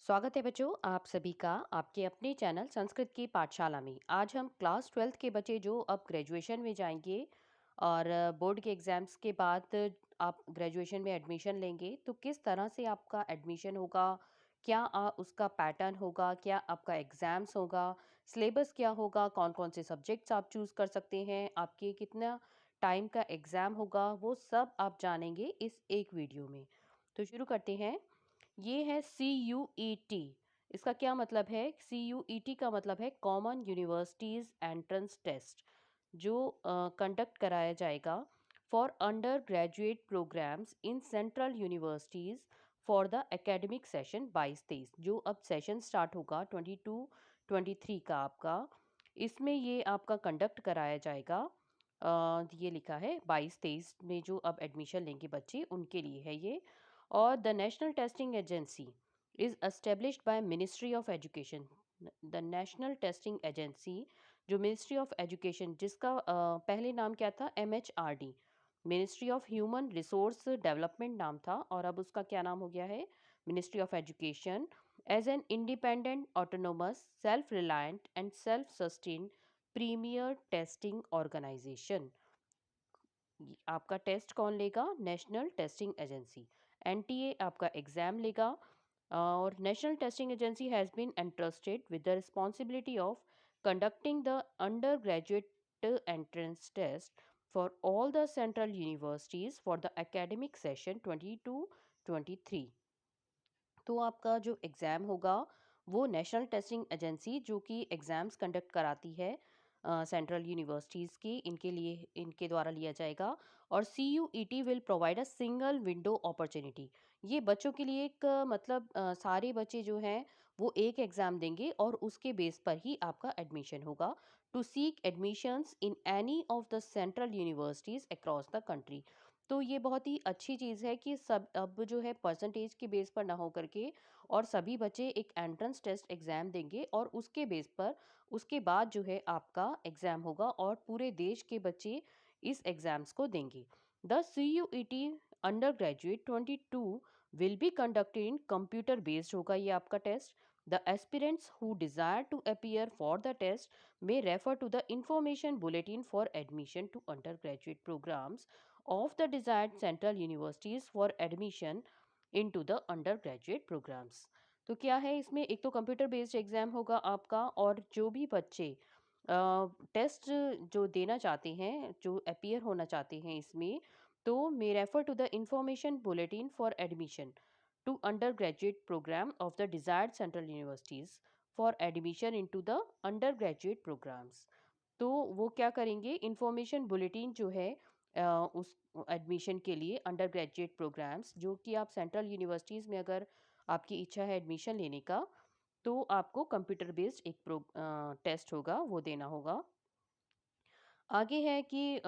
स्वागत है बच्चों आप सभी का आपके अपने चैनल संस्कृत की पाठशाला में। आज हम क्लास 12th के बच्चे जो अब ग्रेजुएशन में जाएंगे और बोर्ड के एग्ज़ाम्स के बाद आप ग्रेजुएशन में एडमिशन लेंगे तो किस तरह से आपका एडमिशन होगा, क्या उसका पैटर्न होगा, क्या आपका एग्ज़ाम्स होगा, सिलेबस क्या होगा, कौन कौन से सब्जेक्ट्स आप चूज़ कर सकते हैं, आपके कितना टाइम का एग्ज़ाम होगा, वो सब आप जानेंगे इस एक वीडियो में। तो शुरू करते हैं। ये है CUET। इसका क्या मतलब है? CUET का मतलब है कॉमन यूनिवर्सिटीज़ एंट्रेंस टेस्ट, जो कंडक्ट कराया जाएगा for undergraduate programmes in central universities for the academic session 22-23, जो अब सेशन स्टार्ट होगा 22-23 का आपका। इसमें ये आपका कंडक्ट कराया जाएगा। ये लिखा है 22-23 में जो अब एडमिशन लेंगे बच्चे उनके लिए है ये। और the national testing agency is established by ministry of education. The national testing agency जो मिनिस्ट्री ऑफ एजुकेशन, जिसका पहले नाम क्या था, MHRD, ministry of human resource development नाम था, और अब उसका क्या नाम हो गया है, ministry of education, as an independent autonomous self reliant and self sustain premier testing organisation. आपका टेस्ट कौन लेगा? National testing agency. NTA आपका एग्ज़ाम लेगा। और national testing agency has been entrusted with the responsibility of conducting the undergraduate entrance test for all the central universities for the academic session 22-23। तो आपका जो exam होगा वो national testing agency जो कि एग्ज़ाम्स कंडक्ट कराती है central universities की, इनके लिए इनके द्वारा लिया जाएगा। और CUET will provide a single window opportunity. ये बच्चों के लिए एक मतलब सारे बच्चे जो हैं वो एक एग्ज़ाम देंगे और उसके बेस पर ही आपका एडमिशन होगा to seek admissions in any of the central universities across the country. तो ये बहुत ही अच्छी चीज़ है कि सब अब जो है परसेंटेज के बेस पर ना हो करके और सभी बच्चे एक एंट्रेंस टेस्ट एग्ज़ाम देंगे और उसके बेस पर उसके बाद जो है आपका एग्ज़ाम होगा और पूरे देश के बच्चे इस एग्ज़ाम्स को देंगे। The CUET undergraduate 22 will be conducted in computer based होगा ये आपका test. The aspirants who desire to appear for the test may refer to the information bulletin for admission to undergraduate programs of the desired central universities for admission into the undergraduate programs। तो क्या है इसमें, एक तो computer based exam होगा आपका, और जो भी बच्चे टेस्ट जो देना चाहते हैं, जो अपीयर होना चाहते हैं इसमें, तो may refer to the information bulletin for admission to undergraduate programme of the desired central universities for admission into the undergraduate programmes. तो वो क्या करेंगे, इंफॉर्मेशन बुलेटिन जो है उस एडमिशन के लिए अंडर ग्रेजुएट प्रोग्राम्स, जो कि आप सेंट्रल यूनिवर्सिटीज़ में अगर आपकी इच्छा है एडमिशन लेने का, तो आपको कंप्यूटर बेस्ड एक टेस्ट होगा वो देना होगा। आगे है कि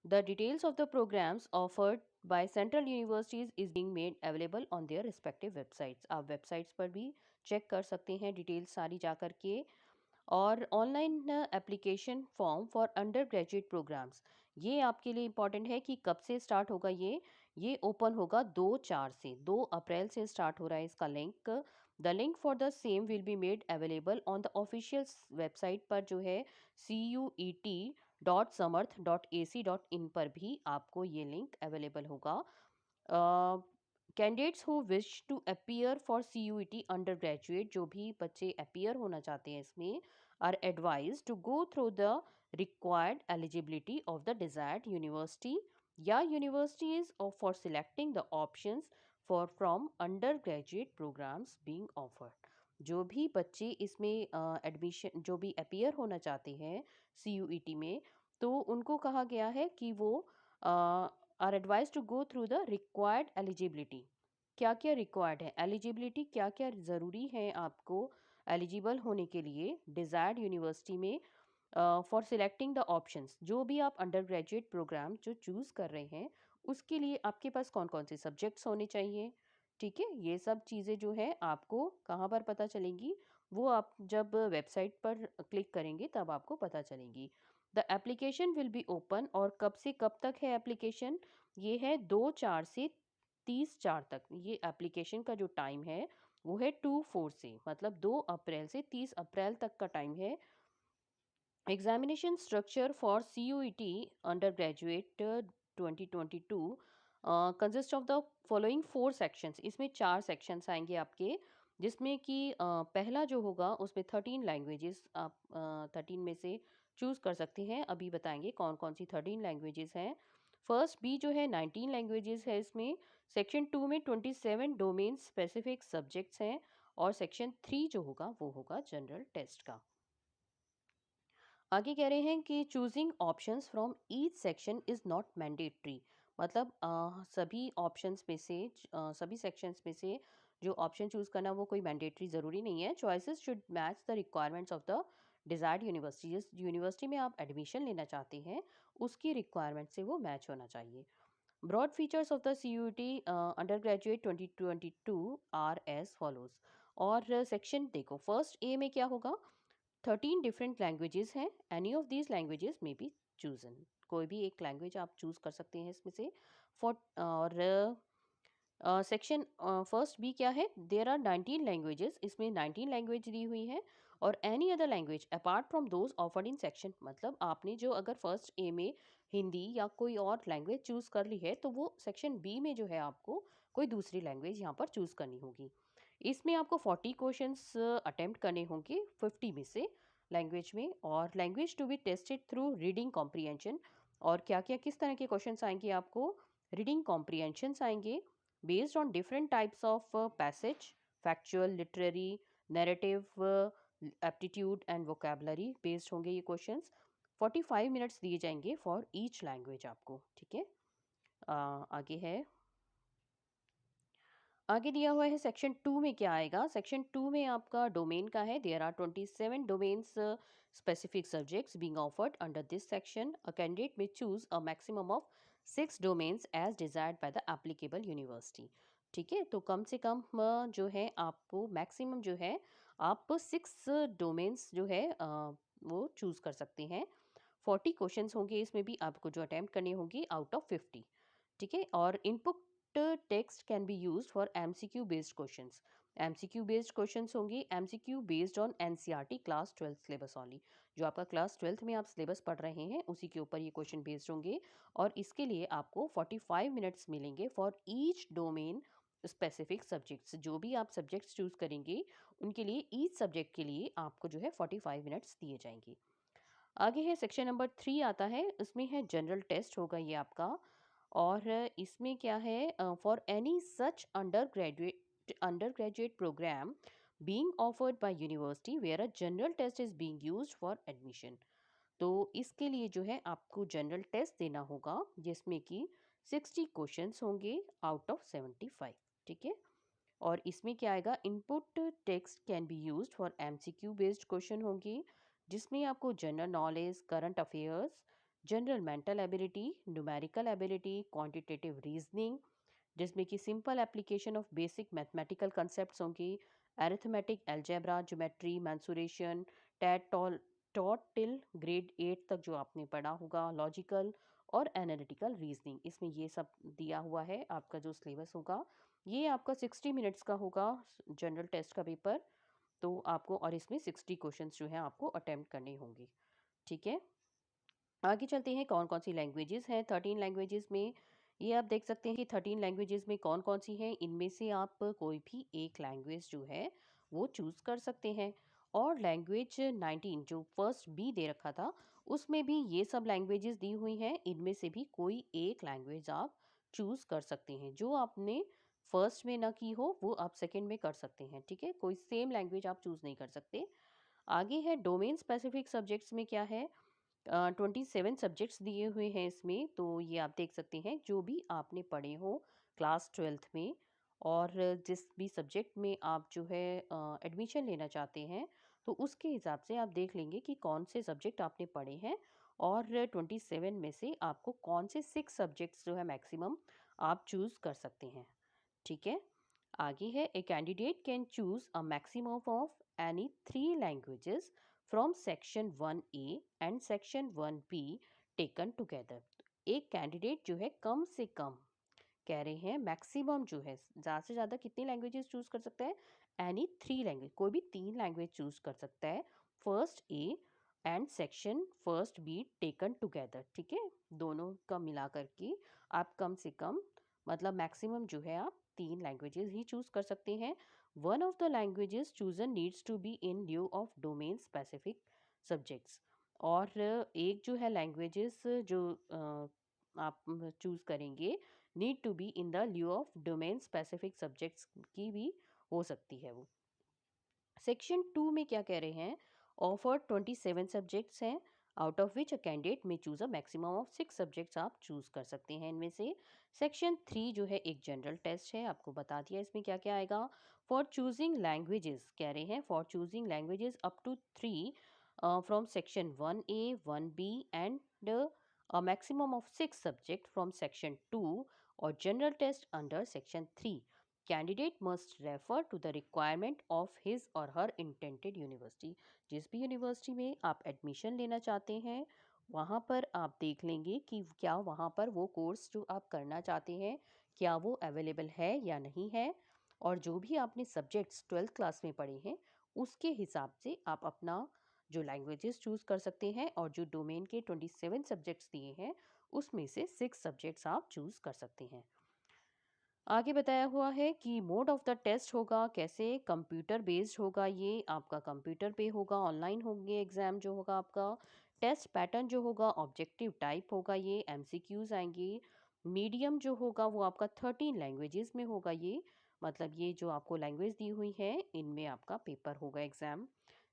the details of the programs offered by central universities is being made available on their respective websites। आप वेबसाइट्स पर भी चेक कर सकते हैं डिटेल्स सारी जा कर के। और online application form for undergraduate programmes, ये आपके लिए इम्पॉर्टेंट है कि कब से स्टार्ट होगा ये ओपन होगा 2/4 से, 2 अप्रैल से स्टार्ट हो रहा है इसका link. The link for the same will be made available on the official website पर जो है CUET.samarth.ac.in पर भी आपको ये लिंक अवेलेबल होगा। Candidates who wish to appear for CUET undergraduate, जो भी बच्चे अपीयर होना चाहते हैं इसमें, are advise to go through the required eligibility of the desired university या universities for selecting the options for from undergraduate programmes being offered. जो भी बच्चे इसमें एडमिशन, जो भी अपीयर होना चाहते हैं CUET में, तो उनको कहा गया है कि वो are advise to go through the required eligibility. क्या क्या रिक्वायर्ड है एलिजिबिलिटी, क्या क्या ज़रूरी है आपको एलिजिबल होने के लिए डिज़ायर्ड यूनिवर्सिटी में फॉर सिलेक्टिंग द ऑप्शंस। जो भी आप अंडर ग्रेजुएट प्रोग्राम जो चूज़ कर रहे हैं उसके लिए आपके पास कौन कौन से सब्जेक्ट्स होने चाहिए। ठीक है, ये सब चीज़ें जो है आपको कहाँ पर पता चलेंगी, वो आप जब वेबसाइट पर क्लिक करेंगे तब आपको पता चलेंगी। The application will be open, और कब से कब तक है एप्लीकेशन, ये है 2/4 से 30/4 तक, ये एप्लीकेशन का जो टाइम है वो है 2/4 से, मतलब 2 अप्रैल से 30 अप्रैल तक का टाइम है। Examination structure for CUET undergraduate 2022 consist of the following 4 sections. इसमें 4 सेक्शंस आएंगे आपके, जिसमें कि पहला जो होगा उसमें 13 लैंग्वेजेस आप 13 में से चूज़ कर सकते हैं। अभी बताएंगे कौन कौन सी 13 लैंग्वेजेस हैं। फर्स्ट बी जो है 19 लैंग्वेजेस है इसमें। सेक्शन 2 में 27 डोमेन स्पेसिफिक सब्जेक्ट्स हैं। और सेक्शन 3 जो होगा वो होगा जनरल टेस्ट का। आगे कह रहे हैं कि choosing options from each section is not mandatory, मतलब सभी ऑप्शंस में से सभी सेक्शंस में से जो ऑप्शन चूज़ करना वो कोई मैंडेटरी ज़रूरी नहीं है। Choices should match the requirements of the desired university. जिस यूनिवर्सिटी में आप एडमिशन लेना चाहते हैं उसकी रिक्वायरमेंट से वो मैच होना चाहिए। Broad features of the CUET undergraduate 2022 are as follows. और सेक्शन देखो, फर्स्ट ए में क्या होगा, 13 डिफरेंट लैंग्वेजेस हैं। एनी ऑफ दीज लैंग्वेजेस में बी चूजन, कोई भी एक लैंग्वेज आप चूज कर सकते हैं इसमें से। फॉर और सेक्शन फर्स्ट बी क्या है, देयर आर 19 लैंग्वेजेस, इसमें 19 लैंग्वेज दी हुई है। और any other language apart from those offered in section, मतलब आपने जो अगर फर्स्ट ए में हिंदी या कोई और लैंग्वेज चूज़ कर ली है तो वो सेक्शन बी में जो है आपको कोई दूसरी लैंग्वेज यहाँ पर चूज़ करनी होगी। इसमें आपको 40 क्वेश्चंस अटेम्प्ट करने होंगे 50 में से लैंग्वेज में। और language to be tested through reading comprehension. और क्या क्या किस तरह के क्वेश्चंस आएंगे आपको, रीडिंग कॉम्प्रिहेंशंस आएंगे based on different types of passage, factual, literary, narrative, aptitude and vocabulary based होंगे ये questions। 45 मिनट्स दिए जाएंगे फॉर ईच लैंग्वेज आपको, ठीक है। आगे है, आगे दिया हुआ है सेक्शन 2 में क्या आएगा। सेक्शन 2 में आपका डोमेन का है, there are 27 domains specific subjects being offered under this section. A candidate may choose a maximum of 6 domains as desired by the applicable university. ठीक है, तो कम से कम जो है आपको मैक्सिमम जो है आप 6 डोमेन्स जो है वो चूज कर सकते हैं। 40 क्वेश्चंस होंगे इसमें भी आपको जो अटेम्प्ट करने होंगे आउट ऑफ 50। ठीक है, और input text can be used for MCQ based questions. MCQ based questions होंगे, MCQ based on NCERT class 12 syllabus only. जो आपका क्लास 12 में आप सिलेबस पढ़ रहे हैं उसी के ऊपर ये क्वेश्चन बेस्ड होंगे। और इसके लिए आपको 45 मिनट्स मिलेंगे for each domain specific subjects. जो भी आप सब्जेक्ट्स चूज करेंगे उनके लिए ईच सब्जेक्ट के लिए आपको जो है 45 मिनट्स दिए जाएंगे। आगे है सेक्शन नंबर 3 आता है, इसमें है जनरल टेस्ट होगा ये आपका। और इसमें क्या है, for any such undergraduate programme being offered by university where a general test is being used for admission. तो इसके लिए जो है आपको जनरल टेस्ट देना होगा जिसमें कि 60 क्वेश्चंस होंगे आउट ऑफ 75। ठीक है, और इसमें क्या आएगा, input text can be used for MCQ based question होंगे जिसमें आपको general knowledge, current affairs, general mental ability, numerical ability, quantitative reasoning, जिसमें कि simple application of basic mathematical concepts होंगे, अरिथमेटिक, अलजेब्रा, ज्योमेट्री, मैंसुरेशन, टैट टॉल टॉट टिल ग्रेड 8 तक जो आपने पढ़ा होगा, लॉजिकल और एनालिटिकल रीजनिंग। इसमें ये सब दिया हुआ है। आपका जो सिलेबस होगा ये आपका 60 मिनट्स का होगा जनरल टेस्ट का पेपर। तो आपको और इसमें 60 क्वेश्चंस जो हैं आपको अटेम्प्ट करने होंगे। ठीक है, आगे चलते हैं कौन कौन सी लैंग्वेजेस हैं 13 लैंग्वेजेस में। ये आप देख सकते हैं कि 13 लैंग्वेजेस में कौन कौन सी हैं। इनमें से आप कोई भी एक लैंग्वेज जो है वो चूज़ कर सकते हैं। और लैंग्वेज 19 जो फर्स्ट बी दे रखा था उसमें भी ये सब लैंग्वेजेस दी हुई हैं। इनमें से भी कोई एक लैंग्वेज आप चूज़ कर सकते हैं। जो आपने फर्स्ट में ना की हो वो आप सेकंड में कर सकते हैं। ठीक है, कोई सेम लैंग्वेज आप चूज़ नहीं कर सकते। आगे है डोमेन स्पेसिफिक सब्जेक्ट्स में क्या है, 27 सब्जेक्ट्स दिए हुए हैं इसमें। तो ये आप देख सकते हैं जो भी आपने पढ़े हो क्लास 12th में। और जिस भी सब्जेक्ट में आप जो है एडमिशन लेना चाहते हैं तो उसके हिसाब से आप देख लेंगे कि कौन से सब्जेक्ट आपने पढ़े हैं। और 27 में से आपको कौन से 6 सब्जेक्ट्स जो है मैक्सिमम आप चूज़ कर सकते हैं। ठीक है, आगे है, a candidate can choose a maximum of any 3 languages from section 1A and section 1B taken together. एक कैंडिडेट जो है कम से कम कह रहे हैं मैक्सिमम जो है ज़्यादा से ज़्यादा कितनी लैंग्वेजेस चूज़ कर सकता है, एनी 3 लैंग्वेज, कोई भी 3 लैंग्वेज चूज़ कर सकता है, first A and section first be taken together, ठीक है, दोनों का मिला करके आप कम से कम मतलब मैक्सिमम जो है आप 3 लैंग्वेजेस ही चूज़ कर सकते हैं। One of the languages chosen needs to be in lieu of domain specific subjects, और एक जो है लैंग्वेजेस जो आप चूज़ करेंगे need to be in the lieu of domain specific subjects की भी हो सकती है वो। सेक्शन 2 में क्या कह रहे हैं, ऑफर 27 सब्जेक्ट्स हैं, out of which a candidate may choose a maximum of 6 subjects आप चूज कर सकते हैं इनमें से। सेक्शन 3 जो है एक जनरल टेस्ट है, आपको बता दिया इसमें क्या क्या आएगा। फॉर चूजिंग लैंग्वेजेस कह रहे हैं, for choosing languages up to 3 from section 1A 1B and a maximum of 6 subjects from section 2 or general test under section 3, candidate must refer to the requirement of his or her intended university। जिस भी university में आप admission लेना चाहते हैं वहाँ पर आप देख लेंगे कि क्या वहाँ पर वो कोर्स जो आप करना चाहते हैं क्या वो अवेलेबल है या नहीं है, और जो भी आपने सब्जेक्ट्स 12th क्लास में पढ़े हैं उसके हिसाब से आप अपना जो लैंग्वेजेस चूज़ कर सकते हैं, और जो डोमेन के 27 सब्जेक्ट्स दिए हैं उसमें से 6 सब्जेक्ट्स आप चूज़ कर सकते हैं। आगे बताया हुआ है कि मोड ऑफ द टेस्ट होगा कैसे, कंप्यूटर बेस्ड होगा, ये आपका कंप्यूटर पे होगा, ऑनलाइन होंगे एग्ज़ाम जो होगा आपका। टेस्ट पैटर्न जो होगा ऑब्जेक्टिव टाइप होगा, ये एमसीक्यूज आएंगे। मीडियम जो होगा वो आपका 13 लैंग्वेजेस में होगा, ये मतलब ये जो आपको लैंग्वेज दी हुई है इनमें आपका पेपर होगा एग्ज़ाम।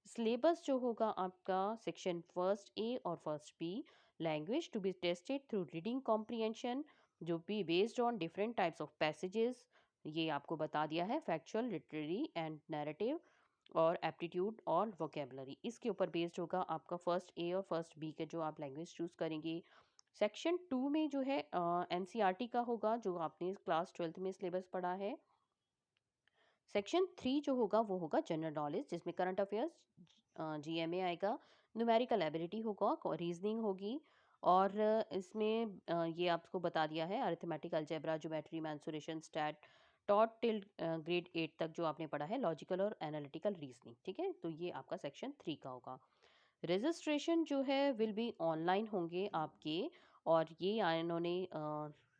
सिलेबस जो होगा आपका सेक्शन फर्स्ट ए और first B, language to be tested through reading comprehension जो भी based on different types of passages, ये आपको बता दिया है, फैक्चुअल लिटरेरी एंड नैरेटिव और एप्टीट्यूड और वोकेबलरी, इसके ऊपर बेस्ड होगा आपका फर्स्ट ए और फर्स्ट बी के जो आप लैंग्वेज चूज़ करेंगे। सेक्शन 2 में जो है एनसीईआरटी का होगा जो आपने क्लास 12th में सिलेबस पढ़ा है। सेक्शन 3 जो होगा वो होगा जनरल नॉलेज जिसमें current affairs, G M, numerical ability होगा, रीजनिंग होगी, और इसमें ये आपको बता दिया है arithmetic, algebra, geometry, mensuration, stat taught till grade 8 तक जो आपने पढ़ा है, लॉजिकल और एनालिटिकल रीजनिंग, ठीक है, तो ये आपका सेक्शन 3 का होगा। रजिस्ट्रेशन जो है विल बी ऑनलाइन होंगे आपके, और ये इन्होंने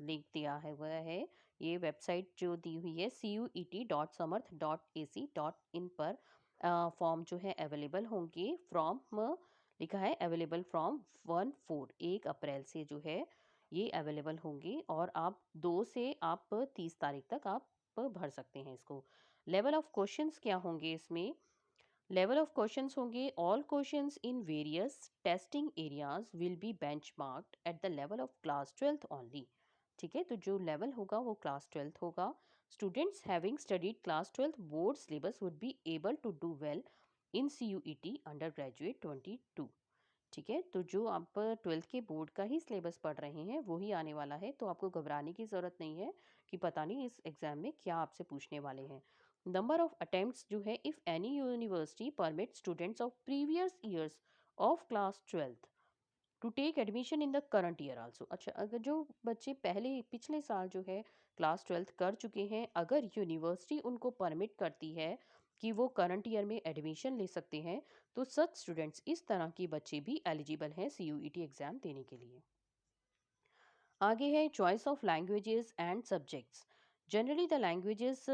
लिंक दिया है हुआ है, ये वेबसाइट जो दी हुई है CUET.samarth.ac.in पर फॉर्म जो है अवेलेबल होंगे फ्रॉम, लिखा है अवेलेबल फ्रॉम 1 अप्रैल से जो है ये अवेलेबल होंगे, और आप 2 से आप 30 तारीख तक आप भर सकते हैं इसको। लेवल ऑफ क्वेश्चंस क्या होंगे इसमें, लेवल ऑफ क्वेश्चंस होंगे, all questions in various testing areas will be benchmarked at the level of class 12th only, ठीक है, तो जो लेवल होगा वो क्लास 12th होगा। Students having studied class 12th board syllabus would be able to do well in CUET undergraduate 22, ठीक है, तो जो आप 12th के बोर्ड का ही सिलेबस पढ़ रहे हैं वो ही आने वाला है, तो आपको घबराने की ज़रूरत नहीं है कि पता नहीं इस एग्ज़ाम में क्या आपसे पूछने वाले हैं। नंबर ऑफ अटेम्प्ट्स जो है, if any university permit students of previous years of class 12th to take admission in the current year also. अच्छा, अगर जो बच्चे पहले पिछले साल जो है क्लास 12th कर चुके हैं, अगर यूनिवर्सिटी उनको परमिट करती है कि वो करंट ईयर में एडमिशन ले सकते हैं, तो सच स्टूडेंट्स इस तरह के बच्चे भी एलिजिबल हैं CUET एग्ज़ाम देने के लिए। आगे है choice of languages and subjects. Generally the languages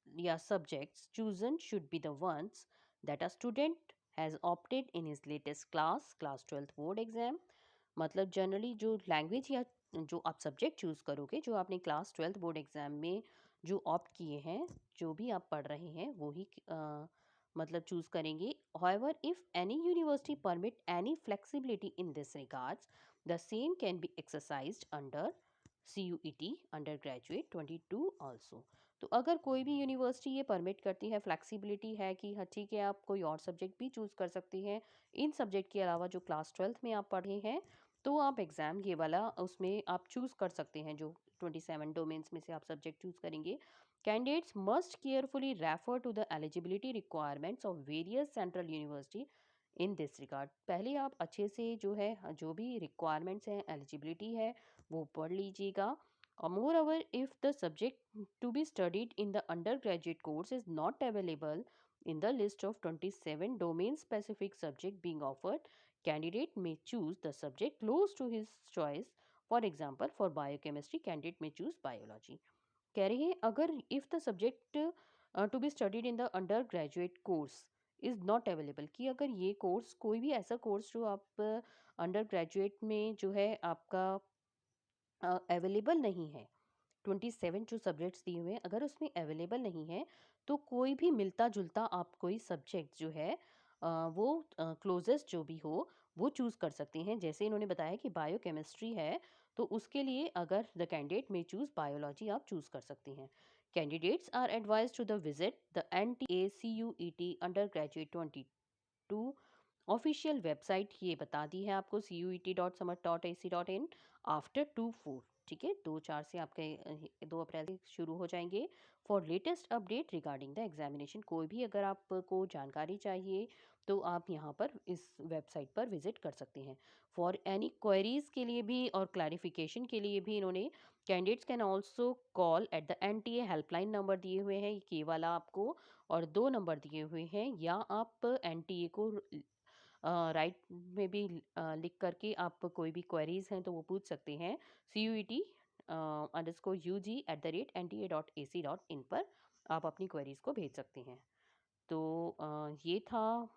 या subjects chosen should be the ones that a student has opted in his latest class 12th board exam. मतलब जनरली जो लैंग्वेज या जो आप सब्जेक्ट चूज़ करोगे, जो आपने क्लास 12th बोर्ड एग्ज़ाम में जो ऑप्ट किए हैं, जो भी आप पढ़ रहे हैं वो ही मतलब चूज़ करेंगे। However, if any university permit any flexibility in this regards, the same can be exercised under CUET undergraduate 22 also। तो अगर कोई भी यूनिवर्सिटी ये परमिट करती है, फ्लेक्सिबिलिटी है कि हाँ ठीक है आप कोई और सब्जेक्ट भी चूज़ कर सकती हैं इन सब्जेक्ट के अलावा जो क्लास 12th में आप पढ़े हैं, तो आप एग्ज़ाम ये वाला उसमें आप चूज़ कर सकते हैं, जो 27 डोमेन्स में से आप सब्जेक्ट चूज़ करेंगे। Candidates must carefully refer to the eligibility requirements of various central university in this regard. पहले आप अच्छे से जो है जो भी रिक्वायरमेंट्स हैं, एलिजिबिलिटी है, वो पढ़ लीजिएगा। Moreover, if the subject to be studied in the undergraduate course is not available in the list of 27 domain-specific subject being offered, candidate may choose the subject close to his choice. For example, for biochemistry, candidate may choose biology. कह रही है अगर if the subject to be studied in the undergraduate course is not available, कि अगर ये course कोई भी ऐसा कोर्स जो आप अंडर ग्रेजुएट में जो है आपका अवेलेबल नहीं है, 27 जो सब्जेक्ट्स दिए हुए हैं अगर उसमें अवेलेबल नहीं है, तो कोई भी मिलता जुलता आप कोई सब्जेक्ट जो है वो क्लोजेस्ट जो भी हो वो चूज़ कर सकते हैं। जैसे इन्होंने बताया कि बायोकेमिस्ट्री है, तो उसके लिए अगर the candidate may choose biology आप चूज़ कर सकते हैं। Candidates are advise to the visit the NTA CUET undergraduate 22 official website, ये बता दी है आपको CUET.samat.ac.in आफ्टर 2/4, ठीक है, 2/4 से आपके 2 अप्रैल से शुरू हो जाएंगे। For latest update regarding the examination, कोई भी अगर आपको जानकारी चाहिए तो आप यहाँ पर इस वेबसाइट पर विजिट कर सकते हैं। फॉर एनी क्वेरीज के लिए भी और क्लैरिफिकेशन के लिए भी इन्होंने candidates can also call at the NTA helpline number दिए हुए हैं, ये वाला आपको, और 2 नंबर दिए हुए हैं, या आप NTA को राइट में भी लिख करके आप कोई भी क्वेरीज हैं तो वो पूछ सकते हैं। CUET_UG@NTA.ac.in पर आप अपनी क्वेरीज को भेज सकते हैं। तो ये था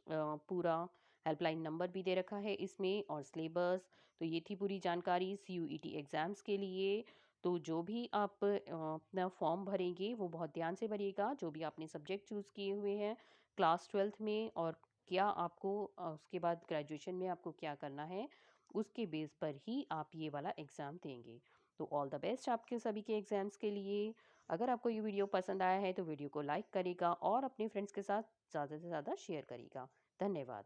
पूरा, हेल्पलाइन नंबर भी दे रखा है इसमें और सिलेबस। तो ये थी पूरी जानकारी CUET एग्ज़ाम्स के लिए। तो जो भी आप अपना फॉर्म भरेंगे वो बहुत ध्यान से भरिएगा, जो भी आपने सब्जेक्ट चूज़ किए हुए हैं क्लास 12th में, और क्या आपको उसके बाद ग्रेजुएशन में आपको क्या करना है, उसके बेस पर ही आप ये वाला एग्ज़ाम देंगे। तो ऑल द बेस्ट आपके सभी के एग्ज़ाम्स के लिए। अगर आपको ये वीडियो पसंद आया है तो वीडियो को लाइक करेगा और अपने फ्रेंड्स के साथ ज़्यादा से ज़्यादा शेयर करेगा। धन्यवाद।